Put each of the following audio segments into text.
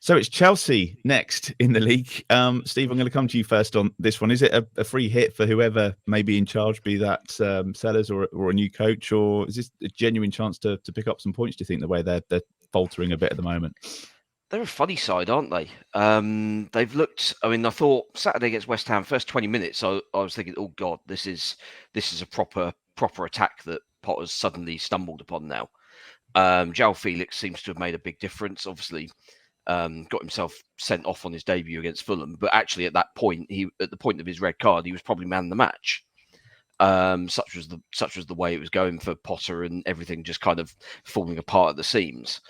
So it's Chelsea next in the league. Steve, I'm going to come to you first on this one. Is it a free hit for whoever may be in charge, be that Sellers or a new coach, or is this a genuine chance to pick up some points, do you think, the way they're faltering a bit at the moment? They're a funny side, aren't they? They've looked. I mean, I thought Saturday against West Ham, first 20 minutes, I was thinking, oh God, this is a proper attack that Potter's suddenly stumbled upon now. João Felix seems to have made a big difference. Obviously, got himself sent off on his debut against Fulham, but actually at that point, at the point of his red card, he was probably man of the match. Such was the way it was going for Potter, and everything just kind of falling apart at the seams.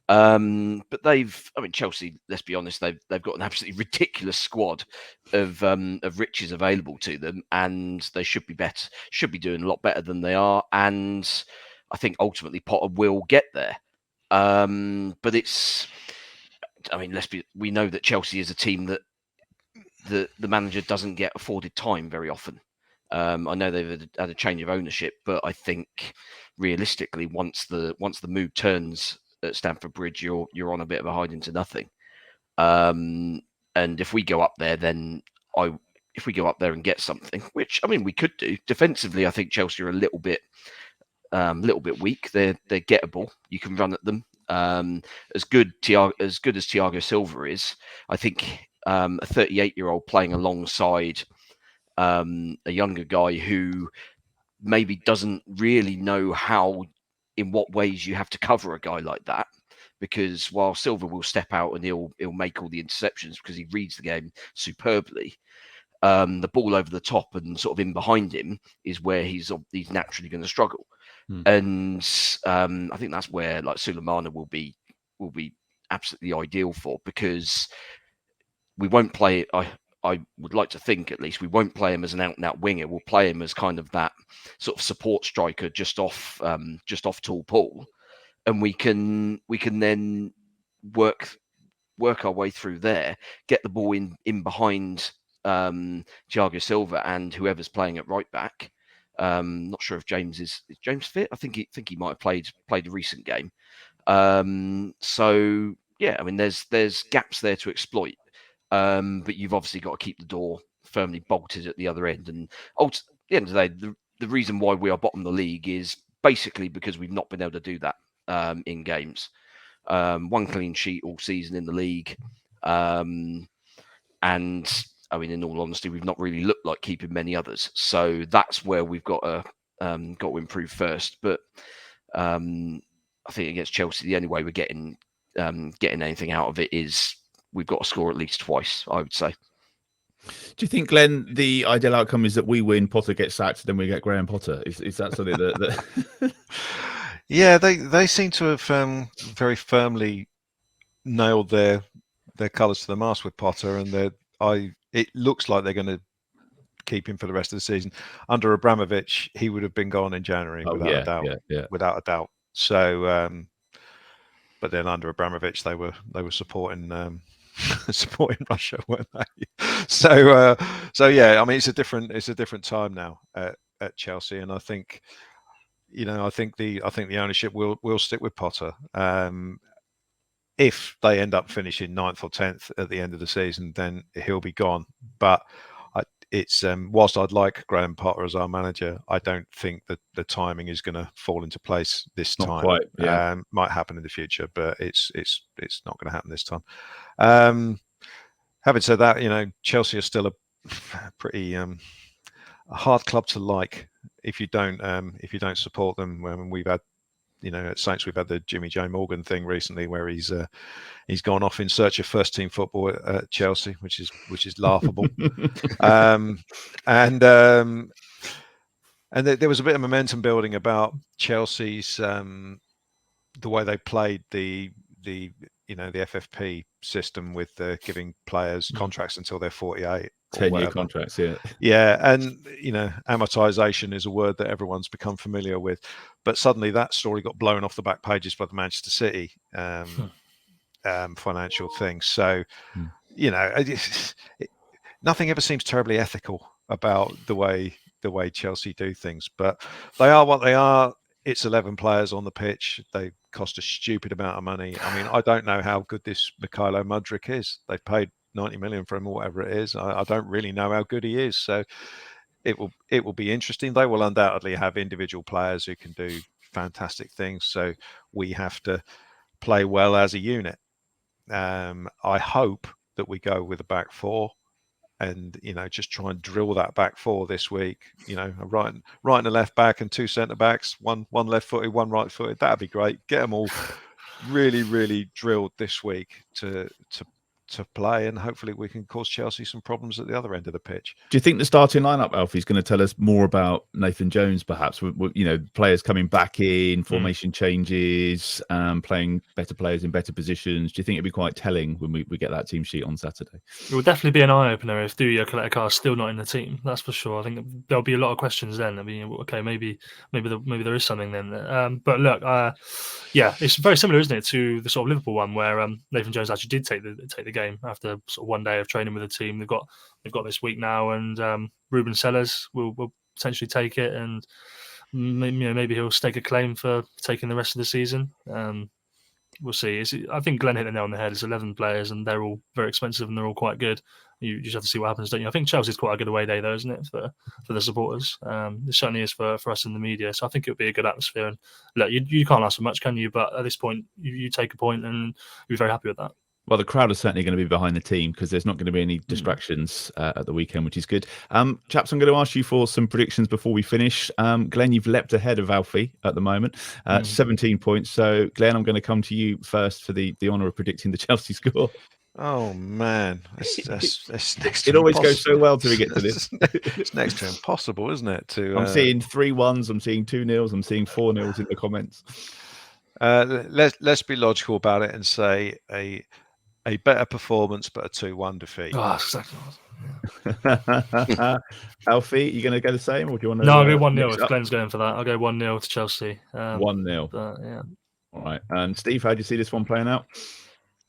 But Chelsea, let's be honest, they've got an absolutely ridiculous squad of riches available to them, and they should be doing a lot better than they are. And I think ultimately Potter will get there. But we know that Chelsea is a team that the manager doesn't get afforded time very often. I know they've had a change of ownership, but I think realistically, once the mood turns at Stamford Bridge, you're on a bit of a hiding to nothing. And if we go up there, if we go up there and get something, which we could do defensively, I think Chelsea are a little bit weak. They're gettable. You can run at them. As good as Thiago Silva is, I think a 38-year-old playing alongside a younger guy who maybe doesn't really know in what ways you have to cover a guy like that, because while Silva will step out and he'll make all the interceptions because he reads the game superbly, the ball over the top and sort of in behind him is where he's naturally going to struggle. And I think that's where like Sulemana will be absolutely ideal for, because we won't play. I would like to think, at least, we won't play him as an out-and-out winger. We'll play him as kind of that sort of support striker just off tall Paul, and we can then work our way through there, get the ball in behind Thiago Silva and whoever's playing at right back. Not sure if James is James fit. I think he might have played a recent game. So yeah, there's gaps there to exploit. But you've obviously got to keep the door firmly bolted at the other end. And at the end of the day, the reason why we are bottom of the league is basically because we've not been able to do that in games. One clean sheet all season in the league. And in all honesty, we've not really looked like keeping many others. So that's where we've got to improve first. But I think against Chelsea, the only way we're getting anything out of it is we've got to score at least twice, I would say. Do you think, Glenn, the ideal outcome is that we win, Potter gets sacked, then we get Graham Potter? Is that something that... Yeah, they seem to have very firmly nailed their colours to the mast with Potter, and it looks like they're going to keep him for the rest of the season. Under Abramovich, he would have been gone in January without a doubt. Yeah. Without a doubt. So, but then under Abramovich, they were supporting Russia, weren't they? So yeah, it's a different time now at Chelsea, and I think the ownership will stick with Potter. If they end up finishing 9th or 10th at the end of the season, then he'll be gone. But it's whilst I'd like Graham Potter as our manager, I don't think that the timing is going to fall into place this time. Not quite, yeah. Might happen in the future, but it's not going to happen this time. Having said that, Chelsea are still a pretty a hard club to like if you don't support them. When we've had, at Saints, we've had the Jimmy J Morgan thing recently, where he's gone off in search of first team football at Chelsea, which is laughable. And there was a bit of momentum building about Chelsea's the way they played the FFP system with giving players contracts until they're 48. 10-year contracts, yeah. Yeah, and amortization is a word that everyone's become familiar with, but suddenly that story got blown off the back pages by the Manchester City financial thing. So, nothing ever seems terribly ethical about the way Chelsea do things, but they are what they are. it's 11 players on the pitch. They cost a stupid amount of money. I mean, I don't know how good this Mikhailo Mudryk is. They've paid 90 million for him or whatever it is. I don't really know how good he is. So it will be interesting. They will undoubtedly have individual players who can do fantastic things. So we have to play well as a unit. I hope that we go with a back four and, just try and drill that back four this week, a right and a left back and 2 centre backs, one left footed, one right footed. That'd be great. Get them all really, really drilled this week to play, and hopefully we can cause Chelsea some problems at the other end of the pitch. Do you think the starting lineup, Alfie, is going to tell us more about Nathan Jones, perhaps? Players coming back in, formation changes, playing better players in better positions. Do you think it'll be quite telling when we get that team sheet on Saturday? It will definitely be an eye opener if Duya Kaleta is still not in the team. That's for sure. I think there'll be a lot of questions then. I mean, okay, maybe there is something then. But look, it's very similar, isn't it, to the sort of Liverpool one where Nathan Jones actually did take the game after sort of one day of training with the team. They've got this week now, and Ruben Sellers will potentially take it, and maybe he'll stake a claim for taking the rest of the season. We'll see. I think Glen hit the nail on the head. It's 11 players, and they're all very expensive, and they're all quite good. You just have to see what happens, don't you? I think Chelsea's quite a good away day, though, isn't it, for the supporters? It certainly is for us in the media. So I think it'll be a good atmosphere. And look, you can't ask for much, can you? But at this point, you take a point, and you're very happy with that. Well, the crowd is certainly going to be behind the team because there's not going to be any distractions at the weekend, which is good. Chaps, I'm going to ask you for some predictions before we finish. Glenn, you've leapt ahead of Alfie at the moment, 17 points. So, Glenn, I'm going to come to you first for the honour of predicting the Chelsea score. Oh, man. That's next it always goes so well till we get to this. It's next to impossible, isn't it? I'm seeing 3-1s, I'm seeing 2-0s, I'm seeing 4-0s in the comments. Let's be logical about it and say a better performance, but a 2-1 defeat. Oh, exactly. Alfie, you going to go the same, or do you want to? No, I'll go 1-0 if Glenn's going for that. I'll go 1-0 to Chelsea. 1-0. Yeah. All right. And Steve, how do you see this one playing out?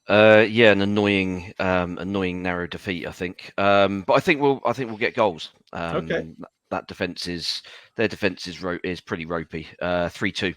An annoying narrow defeat, I think. But I think we'll get goals. Okay. Their defense is pretty ropey. 3-2